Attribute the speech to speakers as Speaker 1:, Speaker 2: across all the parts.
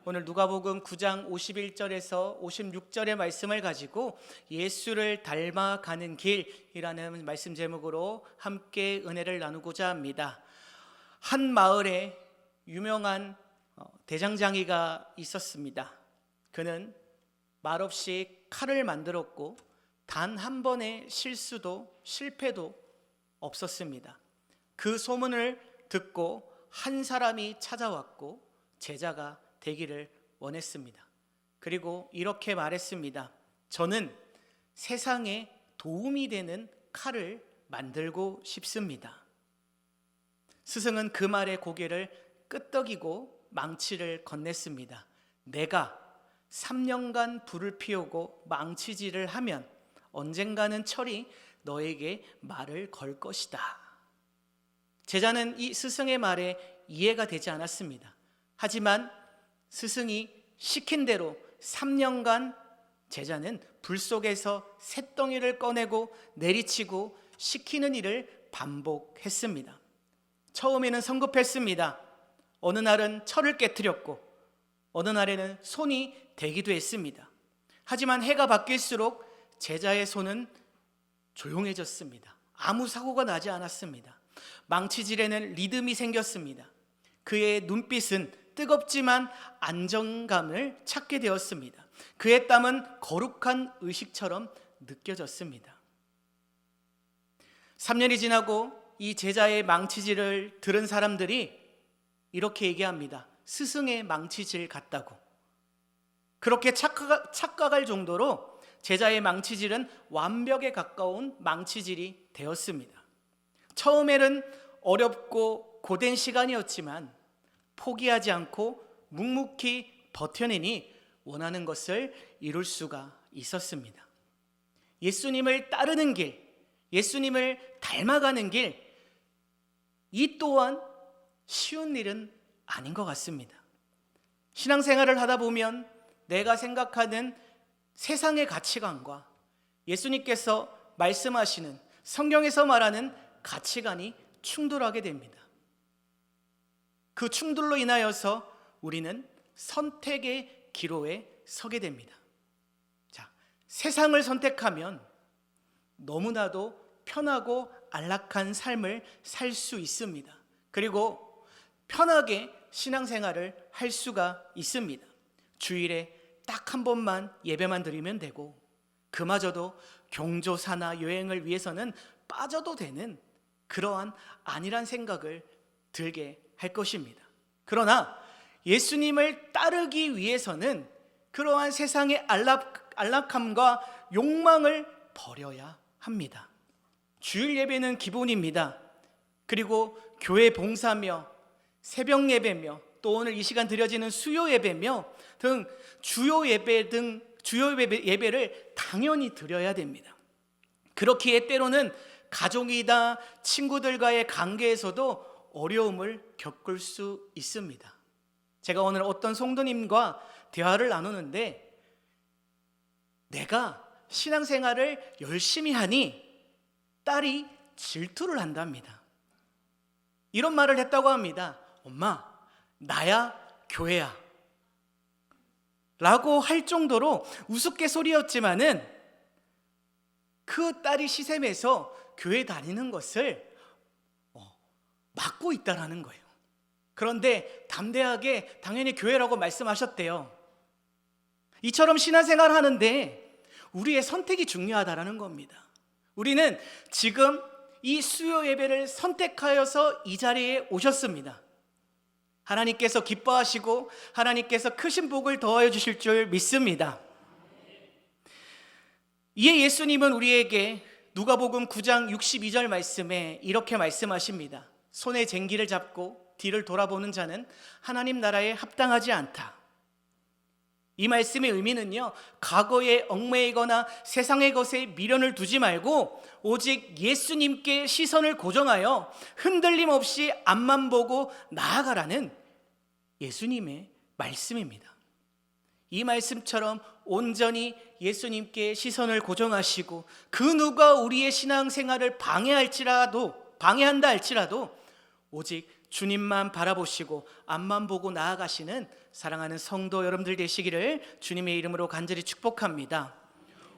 Speaker 1: 오늘 누가복음 9장 51절에서 56절의 말씀을 가지고 예수를 닮아가는 길이라는 말씀 제목으로 함께 은혜를 나누고자 합니다. 한 마을에 유명한 대장장이가 있었습니다. 그는 말없이 칼을 만들었고 단 한 번의 실패도 없었습니다. 그 소문을 듣고 한 사람이 찾아왔고 제자가 되기를 원했습니다. 그리고 이렇게 말했습니다. 저는 세상에 도움이 되는 칼을 만들고 싶습니다. 스승은 그 말에 고개를 끄덕이고 망치를 건넸습니다. 내가 3년간 불을 피우고 망치질을 하면 언젠가는 철이 너에게 말을 걸 것이다. 제자는 이 스승의 말에 이해가 되지 않았습니다. 하지만 스승이 시킨 대로 3년간 제자는 불 속에서 쇳덩이를 꺼내고 내리치고 시키는 일을 반복했습니다. 처음에는 성급했습니다. 어느 날은 철을 깨트렸고 어느 날에는 손이 대기도 했습니다. 하지만 해가 바뀔수록 제자의 손은 조용해졌습니다. 아무 사고가 나지 않았습니다. 망치질에는 리듬이 생겼습니다. 그의 눈빛은 뜨겁지만 안정감을 찾게 되었습니다. 그의 땀은 거룩한 의식처럼 느껴졌습니다. 3년이 지나고 이 제자의 망치질을 들은 사람들이 이렇게 얘기합니다. 스승의 망치질 같다고. 그렇게 착각할 정도로 제자의 망치질은 완벽에 가까운 망치질이 되었습니다. 처음에는 어렵고 고된 시간이었지만 포기하지 않고 묵묵히 버텨내니 원하는 것을 이룰 수가 있었습니다. 예수님을 따르는 길, 예수님을 닮아가는 길, 이 또한 쉬운 일은 아닌 것 같습니다. 신앙생활을 하다 보면 내가 생각하는 세상의 가치관과 예수님께서 말씀하시는 성경에서 말하는 가치관이 충돌하게 됩니다. 그 충돌로 인하여서 우리는 선택의 기로에 서게 됩니다. 자, 세상을 선택하면 너무나도 편하고 안락한 삶을 살 수 있습니다. 그리고 편하게 신앙생활을 할 수가 있습니다. 주일에 딱 한 번만 예배만 드리면 되고 그마저도 경조사나 여행을 위해서는 빠져도 되는 그러한 안일한 생각을 들게 할 것입니다. 그러나 예수님을 따르기 위해서는 그러한 세상의 안락함과 욕망을 버려야 합니다. 주일 예배는 기본입니다. 그리고 교회 봉사며 새벽 예배며 또 오늘 이 시간 드려지는 수요 예배며 등 주요 예배를 당연히 드려야 됩니다. 그렇기에 때로는 가족이나 친구들과의 관계에서도 어려움을 겪을 수 있습니다. 제가 오늘 어떤 성도님과 대화를 나누는데 내가 신앙생활을 열심히 하니 딸이 질투를 한답니다. 이런 말을 했다고 합니다. 엄마, 나야 교회야 라고 할 정도로 우스갯소리였지만은 그 딸이 시샘에서 교회 다니는 것을 막고 있다라는 거예요. 그런데 담대하게 당연히 교회라고 말씀하셨대요. 이처럼 신앙생활 하는데 우리의 선택이 중요하다라는 겁니다. 우리는 지금 이 수요 예배를 선택하여서 이 자리에 오셨습니다. 하나님께서 기뻐하시고 하나님께서 크신 복을 더하여 주실 줄 믿습니다. 이에 예수님은 우리에게 누가복음 9장 62절 말씀에 이렇게 말씀하십니다. 손에 쟁기를 잡고 뒤를 돌아보는 자는 하나님 나라에 합당하지 않다. 이 말씀의 의미는요, 과거에 얽매이거나 세상의 것에 미련을 두지 말고 오직 예수님께 시선을 고정하여 흔들림 없이 앞만 보고 나아가라는 예수님의 말씀입니다. 이 말씀처럼 온전히 예수님께 시선을 고정하시고 그 누가 우리의 신앙생활을 방해한다 할지라도 오직 주님만 바라보시고 앞만 보고 나아가시는 사랑하는 성도 여러분들 되시기를 주님의 이름으로 간절히 축복합니다.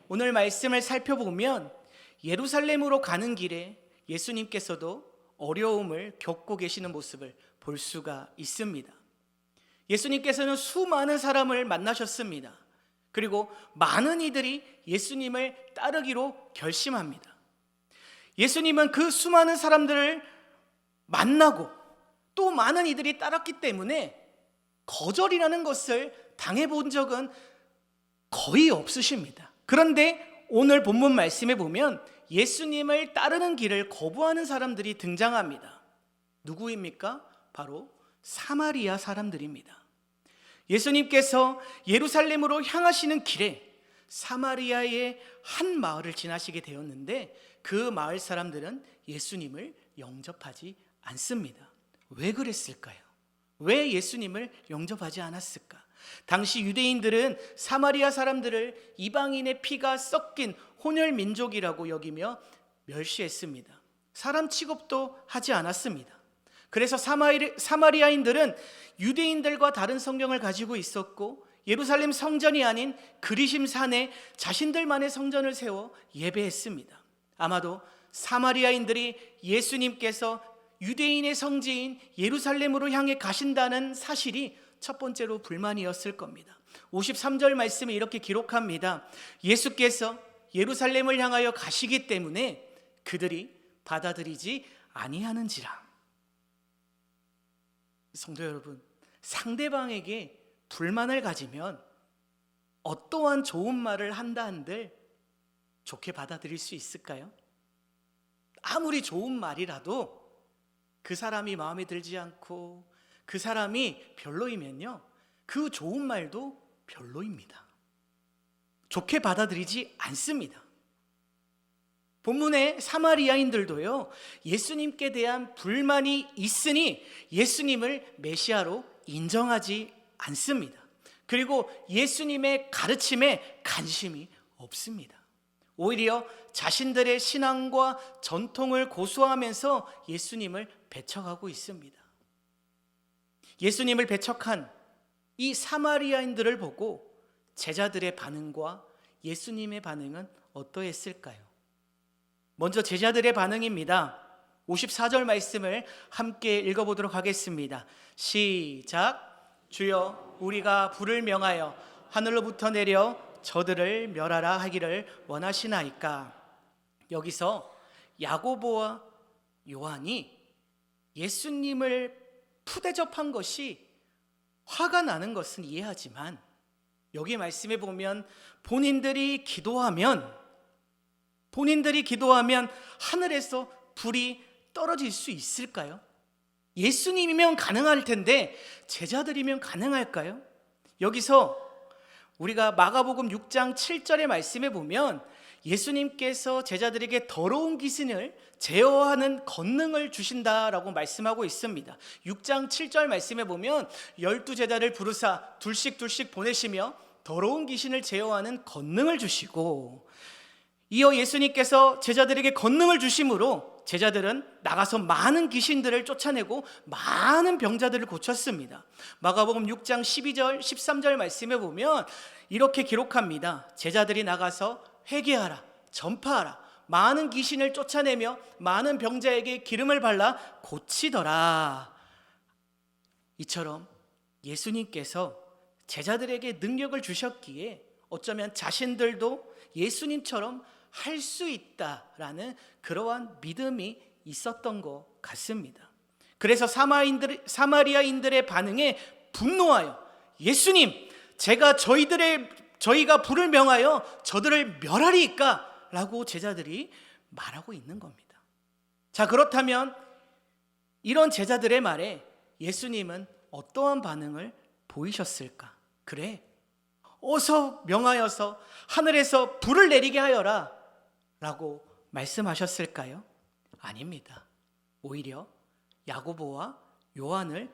Speaker 1: 오늘 말씀을 살펴보면 예루살렘으로 가는 길에 예수님께서도 어려움을 겪고 계시는 모습을 볼 수가 있습니다. 예수님께서는 수많은 사람을 만나셨습니다. 그리고 많은 이들이 예수님을 따르기로 결심합니다. 예수님은 그 수많은 사람들을 만나고 또 많은 이들이 따랐기 때문에 거절이라는 것을 당해본 적은 거의 없으십니다. 그런데 오늘 본문 말씀에 보면 예수님을 따르는 길을 거부하는 사람들이 등장합니다. 누구입니까? 바로 사마리아 사람들입니다. 예수님께서 예루살렘으로 향하시는 길에 사마리아의 한 마을을 지나시게 되었는데 그 마을 사람들은 예수님을 영접하지 않습니다. 왜 그랬을까요? 왜 예수님을 영접하지 않았을까? 당시 유대인들은 사마리아 사람들을 이방인의 피가 섞인 혼혈 민족이라고 여기며 멸시했습니다. 사람 취급도 하지 않았습니다. 그래서 사마리아인들은 유대인들과 다른 성경을 가지고 있었고 예루살렘 성전이 아닌 그리심 산에 자신들만의 성전을 세워 예배했습니다. 아마도 사마리아인들이 예수님께서 유대인의 성지인 예루살렘으로 향해 가신다는 사실이 첫 번째로 불만이었을 겁니다. 53절 말씀에 이렇게 기록합니다. 예수께서 예루살렘을 향하여 가시기 때문에 그들이 받아들이지 아니하는지라. 성도 여러분, 상대방에게 불만을 가지면 어떠한 좋은 말을 한다 한들 좋게 받아들일 수 있을까요? 아무리 좋은 말이라도 그 사람이 마음에 들지 않고 그 사람이 별로이면요, 그 좋은 말도 별로입니다. 좋게 받아들이지 않습니다. 본문의 사마리아인들도요, 예수님께 대한 불만이 있으니 예수님을 메시아로 인정하지 않습니다. 그리고 예수님의 가르침에 관심이 없습니다. 오히려 자신들의 신앙과 전통을 고수하면서 예수님을 배척하고 있습니다. 예수님을 배척한 이 사마리아인들을 보고 제자들의 반응과 예수님의 반응은 어떠했을까요? 먼저 제자들의 반응입니다. 54절 말씀을 함께 읽어보도록 하겠습니다. 시작. 주여, 우리가 불을 명하여 하늘로부터 내려 저들을 멸하라 하기를 원하시나이까. 여기서 야고보와 요한이 예수님을 푸대접한 것이 화가 나는 것은 이해하지만 여기 말씀에 보면 본인들이 기도하면 하늘에서 불이 떨어질 수 있을까요? 예수님이면 가능할 텐데 제자들이면 가능할까요? 여기서 우리가 마가복음 6장 7절의 말씀에 보면 예수님께서 제자들에게 더러운 귀신을 제어하는 권능을 주신다라고 말씀하고 있습니다. 6장 7절 말씀에 보면 12제자를 부르사 둘씩 보내시며 더러운 귀신을 제어하는 권능을 주시고, 이어 예수님께서 제자들에게 권능을 주심으로 제자들은 나가서 많은 귀신들을 쫓아내고 많은 병자들을 고쳤습니다. 마가복음 6장 12절 13절 말씀에 보면 이렇게 기록합니다. 제자들이 나가서 회개하라, 전파하라, 많은 귀신을 쫓아내며 많은 병자에게 기름을 발라 고치더라. 이처럼 예수님께서 제자들에게 능력을 주셨기에 어쩌면 자신들도 예수님처럼 할 수 있다라는 그러한 믿음이 있었던 것 같습니다. 그래서 사마리아인들의 반응에 분노하여 예수님, 저희가 불을 명하여 저들을 멸하리이까 라고 제자들이 말하고 있는 겁니다. 자, 그렇다면 이런 제자들의 말에 예수님은 어떠한 반응을 보이셨을까? 그래, 어서 명하여서 하늘에서 불을 내리게 하여라 라고 말씀하셨을까요? 아닙니다. 오히려 야고보와 요한을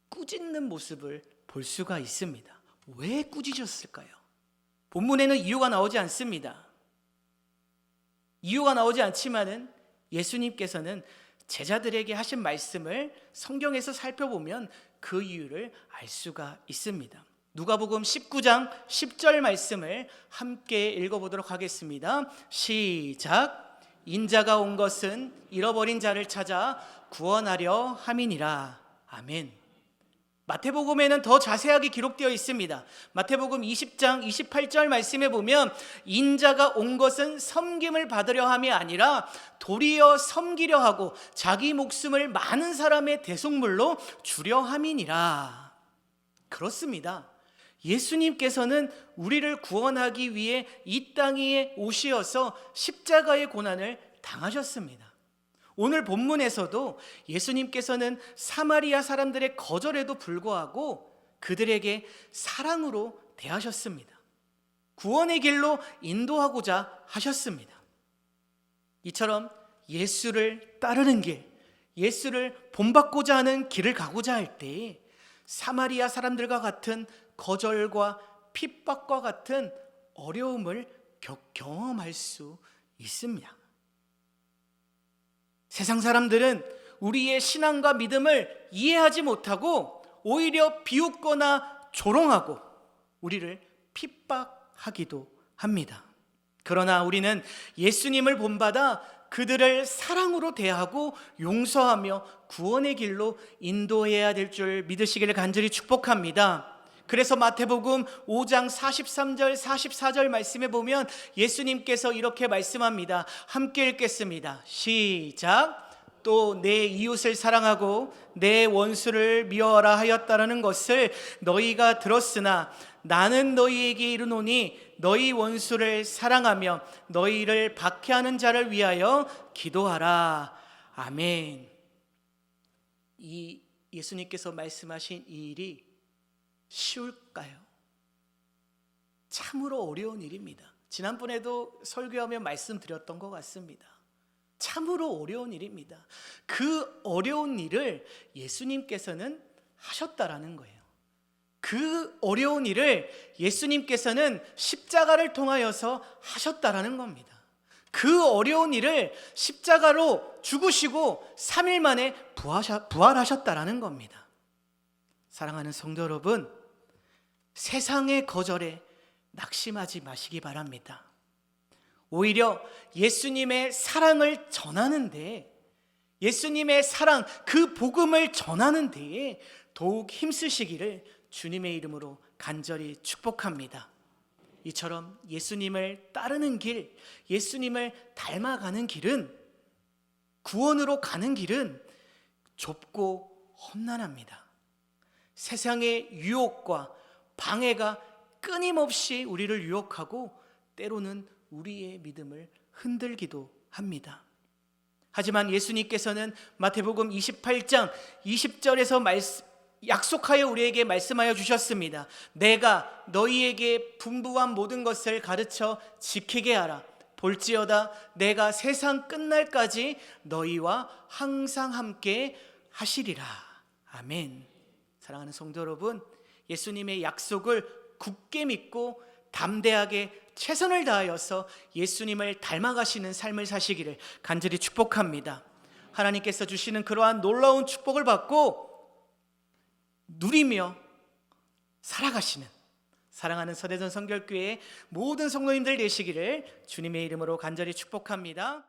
Speaker 1: 꾸짖는 모습을 볼 수가 있습니다. 왜 꾸짖으셨을까요? 본문에는 이유가 나오지 않습니다. 이유가 나오지 않지만은 예수님께서는 제자들에게 하신 말씀을 성경에서 살펴보면 그 이유를 알 수가 있습니다. 누가복음 19장 10절 말씀을 함께 읽어보도록 하겠습니다. 시작. 인자가 온 것은 잃어버린 자를 찾아 구원하려 함이니라. 아멘. 마태복음에는 더 자세하게 기록되어 있습니다. 마태복음 20장 28절 말씀에 보면 인자가 온 것은 섬김을 받으려 함이 아니라 도리어 섬기려 하고 자기 목숨을 많은 사람의 대속물로 주려 함이니라. 그렇습니다. 예수님께서는 우리를 구원하기 위해 이 땅에 오시어서 십자가의 고난을 당하셨습니다. 오늘 본문에서도 예수님께서는 사마리아 사람들의 거절에도 불구하고 그들에게 사랑으로 대하셨습니다. 구원의 길로 인도하고자 하셨습니다. 이처럼 예수를 따르는 길, 예수를 본받고자 하는 길을 가고자 할 때 사마리아 사람들과 같은 거절과 핍박과 같은 어려움을 경험할 수 있습니다. 세상 사람들은 우리의 신앙과 믿음을 이해하지 못하고 오히려 비웃거나 조롱하고 우리를 핍박하기도 합니다. 그러나 우리는 예수님을 본받아 그들을 사랑으로 대하고 용서하며 구원의 길로 인도해야 될 줄 믿으시기를 간절히 축복합니다. 그래서 마태복음 5장 43절 44절 말씀에 보면 예수님께서 이렇게 말씀합니다. 함께 읽겠습니다. 시작. 또 내 이웃을 사랑하고 내 원수를 미워하라 하였다라는 것을 너희가 들었으나 나는 너희에게 이르노니 너희 원수를 사랑하며 너희를 박해하는 자를 위하여 기도하라. 아멘. 이 예수님께서 말씀하신 이 일이 쉬울까요? 참으로 어려운 일입니다. 지난번에도 설교하며 말씀드렸던 것 같습니다. 참으로 어려운 일입니다. 그 어려운 일을 예수님께서는 하셨다라는 거예요. 그 어려운 일을 예수님께서는 십자가를 통하여서 하셨다라는 겁니다. 그 어려운 일을 십자가로 죽으시고 3일 만에 부활하셨다라는 겁니다. 사랑하는 성도 여러분, 세상의 거절에 낙심하지 마시기 바랍니다. 오히려 예수님의 사랑을 전하는데, 예수님의 사랑, 그 복음을 전하는 데에 더욱 힘쓰시기를 주님의 이름으로 간절히 축복합니다. 이처럼 예수님을 따르는 길, 예수님을 닮아가는 길은, 구원으로 가는 길은 좁고 험난합니다. 세상의 유혹과 방해가 끊임없이 우리를 유혹하고 때로는 우리의 믿음을 흔들기도 합니다. 하지만 예수님께서는 마태복음 28장 20절에서 약속하여 우리에게 말씀하여 주셨습니다. 내가 너희에게 분부한 모든 것을 가르쳐 지키게 하라. 볼지어다 내가 세상 끝날까지 너희와 항상 함께 하시리라. 아멘. 사랑하는 성도 여러분, 예수님의 약속을 굳게 믿고 담대하게 최선을 다하여서 예수님을 닮아가시는 삶을 사시기를 간절히 축복합니다. 하나님께서 주시는 그러한 놀라운 축복을 받고 누리며 살아가시는 사랑하는 서대전 성결교회의 모든 성도님들 되시기를 주님의 이름으로 간절히 축복합니다.